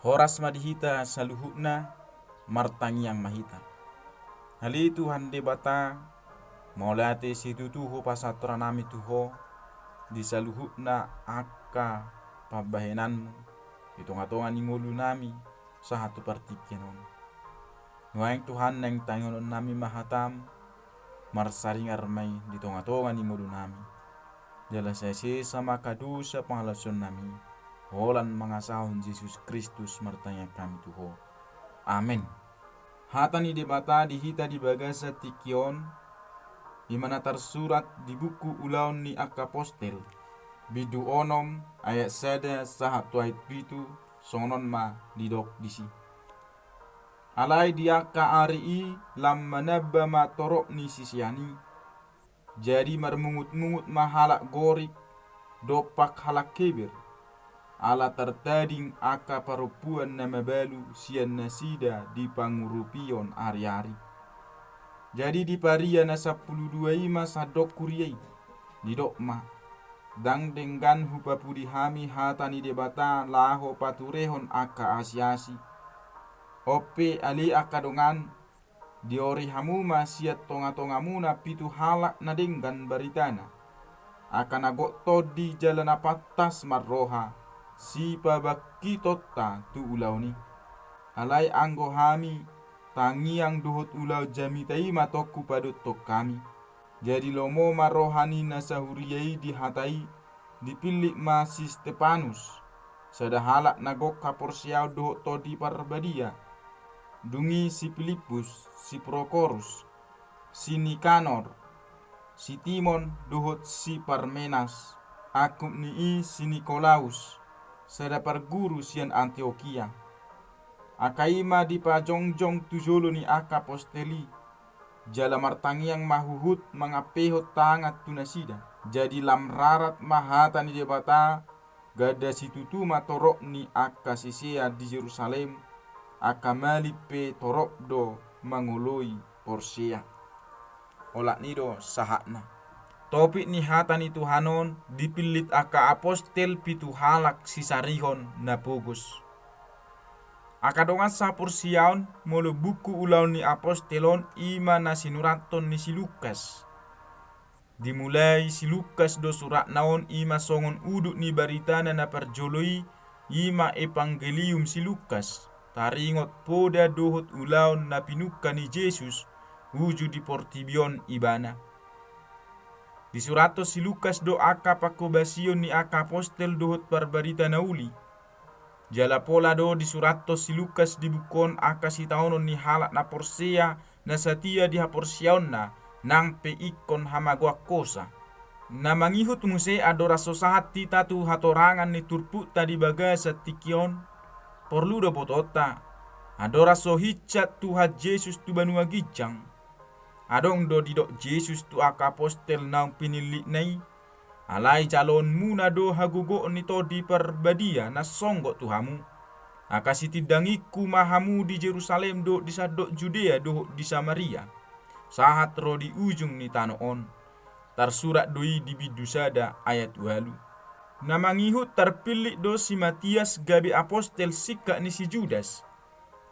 Horas madihita saluhutna martangiang mahita. Hali Tuhan debata maulate situ tuho pasatoran nami tuho di saluhutna akka pabahenanmu itonga-tonga ningolu nami sahatu partikianon. Nuaing Tuhan neng tangonon nami mahatam marsaringar mai di tonga-tonga ningolu nami. Jala sese sama kadusa pangalason nami. Holan mangasahon Yesus Kristus martanya kami tuho. Amin. Hatani debata dihita di bagasa tikion di mana tersurat di buku ulaun ni akapostel bidu onom ayat sada sahatu ayat pitu sonon ma didok disi. Alai dia ka ari lam manabba ma torok ni sisiani. Jadi marmungut-mungut mahalak gorik dopak halak kebir. Ala tertading aka parupuan nama balu sian nasida di pangurupion ari-ari. Jadi di paria na 12 masa dok kuriai di dokma dang denggan hupapudi hami hatani debata laho paturehon aka asiasi. Ope ali aka dongan diori hamuma siat tonga-tongamuna pitu halak na denggan baritana. Akan agok todi jalan apatas marroha. Si pabaki totta tu ulau ni. Alai anggo hami tangiang duhut ulau jamitai matoku padut tok kami. Jadi lomo marohani nasahuriyai dihatai dipilih ma si Stepanus. Sadahalak nagok kaporsiau duhut todi parbadia. Dungi si Filipus, si Prokorus, si Nikanor, si Timon duhut si Parmenas. Akub ni si Nikolaus. Sadapar guru sian Antioquia. Akaima di pajongjong tujolo ni akaposteli. Jala martangiang mahuhut mangapehot tangat tunasida. Jadi lam rarat mahata ni debata gada situtu matorok ni akasisea di Yerusalem. Akamali pe torok do mangoloi porsea. Olak nido sahakna. Topik ni hatan itu hanon dipilit aka apostel pitu halak sisarihon na pugus. Akadongan sapur siaun molo buku ulaun ni apostelon ima na sinuraton ni si Lukas. Dimulai si Lukas do surat naon ima songon uduk ni baritana na perjoloi ima evangelium si Lukas. Taringot poda dohot ulaun na pinuka ni Yesus wujud di portibion ibana. Di surato si Lukas do aka pakobasion ni aka apostel dohot parbarita nauli. Jala pola do di surato si Lukas dibukon aka si taonon ni halak na porsea na satia di haporsiaon na nang peikon hamagwak kosa. Na mangihut muse adora sosahat tita tu hatorangan ni turpu tadi bagasa tikion. Porlu do botota. Adora sohichat tuhat Yesus tu banua gijang. Adong do didok Yesus tu aka apostel nang pinilik nai. Alai calon muna do hagugo ni to di perbadia na songgok tuhamu. Akasi tidangiku mahamu di Jerusalem do di sadok Judea do di Samaria. Sahat ro di ujung ni tanoon. Tarsurat doi di bidusada ayat 2. Namangihut terpilih do si Matias gabi apostel sika ni si Judas.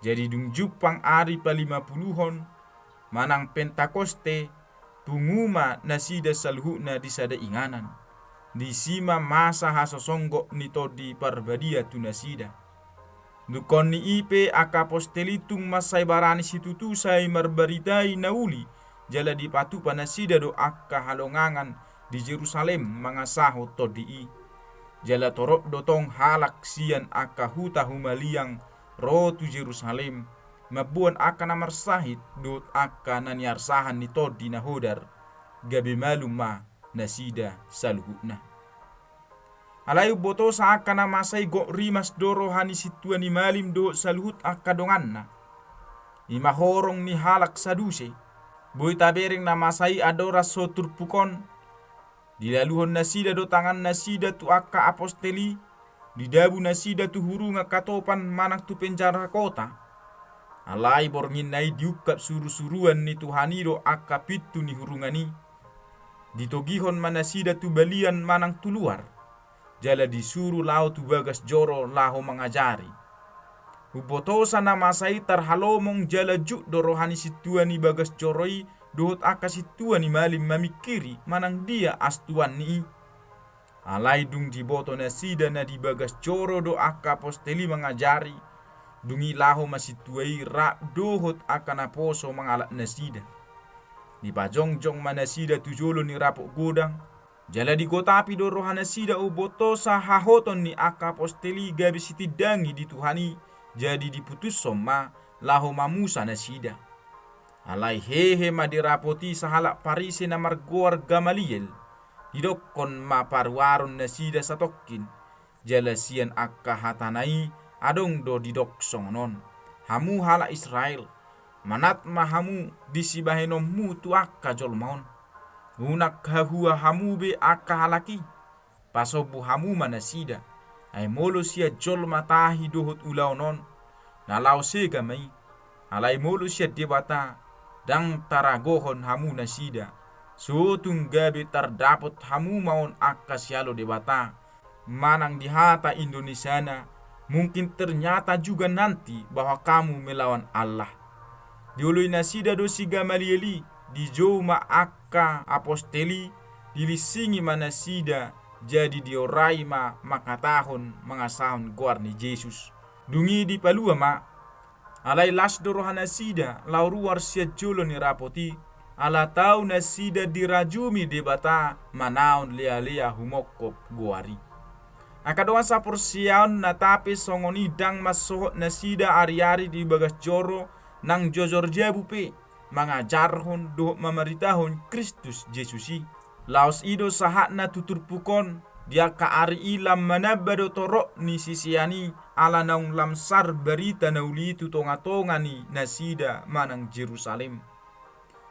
Jadi dung jupang ari pa 50-hon. Manang Pentakoste punguma nasida salhuna di sada inganan. Di sima masa hasosonggok nito di parbadia tu nasida. Dukon ni ipe akapostelitung masay barani situtu say marbaritai nauli. Jala di patu panasida do akka halongangan di Jerusalem mangasaho todi. Jala torok dotong halak sian akka huta humaliang rotu Jerusalem. Mabuan akan namar sahid dot akan naniar sahan ni todi na hodar gabi maluma nasida saluhutna. Alayu boto sa akan namasay go rimas doro hani situan ni malim do saluhut akadonganna. Imahorong ni halak saduse. Boy tabering namasay adora so turpukon. Dilaluhon nasida do tangan nasida tu akka aposteli. Didabu nasida tu hurunga katopan manak tu penjara kota. Alai borngin nai diukap suru-suruan ni Tuhanido akka pitu ni hurungani. Ditogihon manasida tu balian manang tuluar. Jala disuruh lau tu bagas joro laho mengajari. Ubotosa na masai tarhalomong jala juk do rohani situan ni bagas joroi dohot aka situan ni malim mamikiri manang dia astuan ni. Alai dung diboto na sida na di bagas joro do aka aposteli mengajari. Dungi laho masituai rak dohot aka naposo mengalak nasida. Di pajongjong manasida tujolo ni rapok godang. Jala di kotapi do rohana sida ubotosa hahoton ni aka aposteli gabi sitidangi di Tuhani. Jadi diputus soma laho mamusa na sida. Alai hehe madirapoti sahalak parise na margoar Gamaliel. Didokon ma parwaron na sida satokin. Jala sian akka hatanai adong do didok songonon. Hamu hala Israel. Manat mahamu disibahenom mu tu akka jolmaon. Unak hahua hamu be akka halaki. Pasobu hamu manasida. Ay molo sia jol matahi dohot ulaonon. Nalau sega mai. Alai molo sia debata. Dang taragohon hamu nasida. So tunggabe tardapot hamu maon akka sialo debata. Manang di hata Indonesiana. Mungkin ternyata juga nanti bahwa kamu melawan Allah. Diului nasida dosi Gamalieli. Di joma akka aposteli. Dilisingi manasida. Jadi diorai ma makatahon mangasahon goar ni Yesus. Dungi di palua ma. Alai las dorohana sida lauruar sia jolo ni rapoti. Ala tau nasida dirajumi debata manaon lea-lea humokop goari. Akadoan sapor siaon na tapi songoni dang masohot nasida ari-ari di bagas joro nang jojor jabupe. Mangajarhon dohok mamaritahon Kristus Yesusi. Laos ido sahat na tutur pukon dia ka ari ilam manabado torok ni sisiani ala naung lamsar berita nauli tu tonga-tonga ni nasida manang Jerusalem.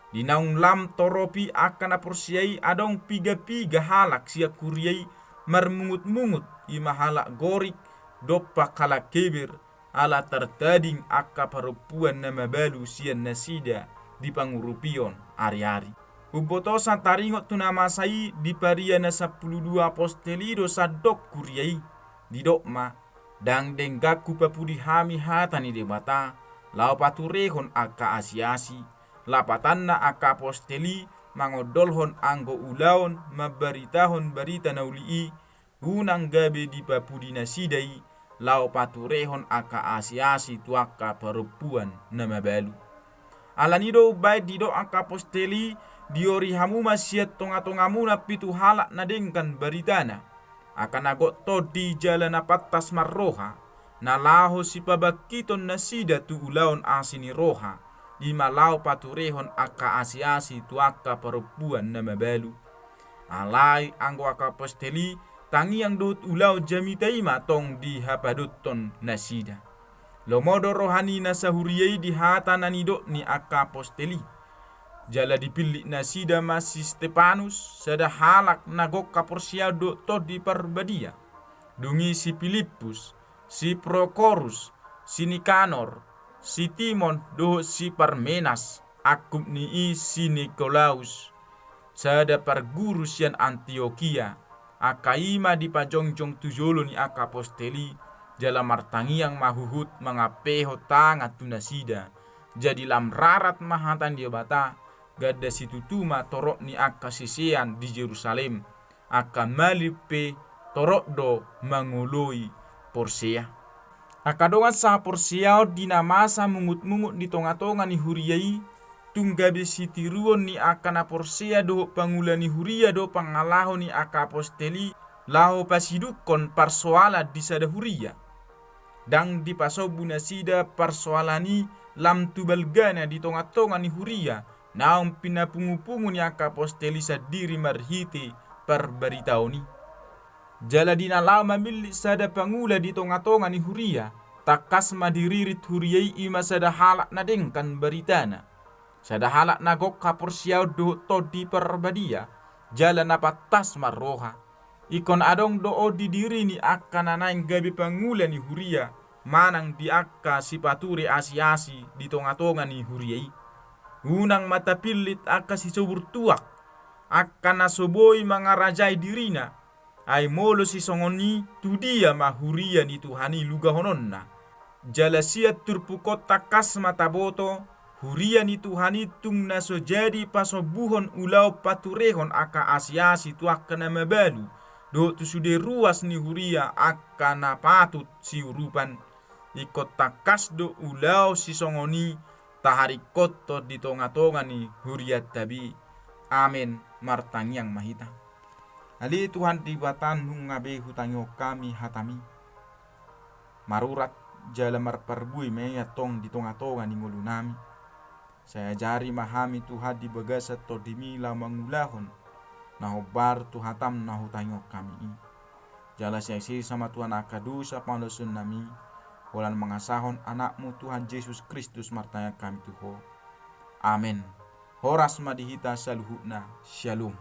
Di naung lam toropi akan aporsiai adong piga-piga halak sia kuriai marmungut-mungut ima halak gorik dopa kala keber ala tertading akka parupuan nama balu sian nasida di pangurupion ari-ari. Ubotosan taringot tu nama sai di paria na 12 apostelido sadok kuriai di dokma dang denggaku papudi hami hatani debata lau paturehon aka asiasi lapatanna aka aposteli mangodolhon anggo ulaon mabaritahon barita naulii unang gabe di papudi nasidai lau paturehon aka asiasi tuaka perempuan nama balu alanido baik di do aka aposteli diori hamu masiat tonga-tongamu na pitu halak na dengkan baritana. Akan agot to di jalan apatas marroha. Na laho si pabakiton na sida tu ulaon asini roha. Di malau paturehon aka asi-asi tu aka perempuan na mabalu. Alai anggo aka aposteli tangi yang dot ulau jamitaima tong di hapaduton na sida. Lomodo rohani na sahuriyai di hata nanidok ni aka aposteli. Jala dipilih nasida masih Stefanus sada halak nagok kaporsiado to di perbadia. Dungi si Filipus, si Prokorus, si Nikanor, si Timon do si Parmenas, akub ni si Nikolaus. Sada perguru sian Antioquia, akaima di pajongjong tujolo ni aka aposteli. Jala martangiang mahuhut mangapeho tangat tu nasida. Jadi lam rarat mahatan dia bata. Gada situtuma torok ni aka sisian di Jerusalem aka malipe torok do mangoloi Porsea akadongan sa Porsea dinamasa mungut-mungut di tonga-tonga ni huriyai tunggabe sitiruon ni aka na Porsea do pangula ni huria do pangalaho ni aka aposteli laho pasidukon parsoala di sada huria dang di pasobu nasida parsoalani lam tubalgana di tonga-tonga ni huria naung pinapungu-pungu ni aka aposteli sadiri marhiti perberitaoni. Jala dinalau mamili sada pangula di tonga-tonga ni huria. Takas madiririt huriai ima sada halak na dengkan beritana. Sada halak na gok kaporsiaw do to di perbadia. Jala na patas marroha. Ikon adong doo di diri ni aka nanaing gabi pangula ni huria. Manang di aka sipaturi asi-asi di tonga-tonga ni huriai. Unang mata pilit aka si sobur tuak. Aka nasoboi mangarajai dirina. Ay molo si songoni tu dia mahuria ni Tuhani luga hononna. jalasiat turpukot takas mataboto hurian itu hanitung naso jadi pasobuhon ulau paturehon aka asiasi tu akana mabalu do tu sude ruas ni huria akana patut si urupan ikot takas do ulau si songoni tahari koto di tonga-tonga ni huriat tabi. Amin martangyang mahita. Ali Tuhan di batan ngabe hutangyo kami hatami. Marurat jala marparbui meya tong di tonga-tonga ni ngulunami. Saya jari mahami Tuhan di bagasa to dimila mangulahon. Nahobar tu hatam na hutangyo kami. Jala siya sama Tuhan akadusa panglosun nami. Walan mengasahon anakmu Tuhan Yesus Kristus martanya kami Tuho. Amin. Horas madihita saluhukna. Shalom.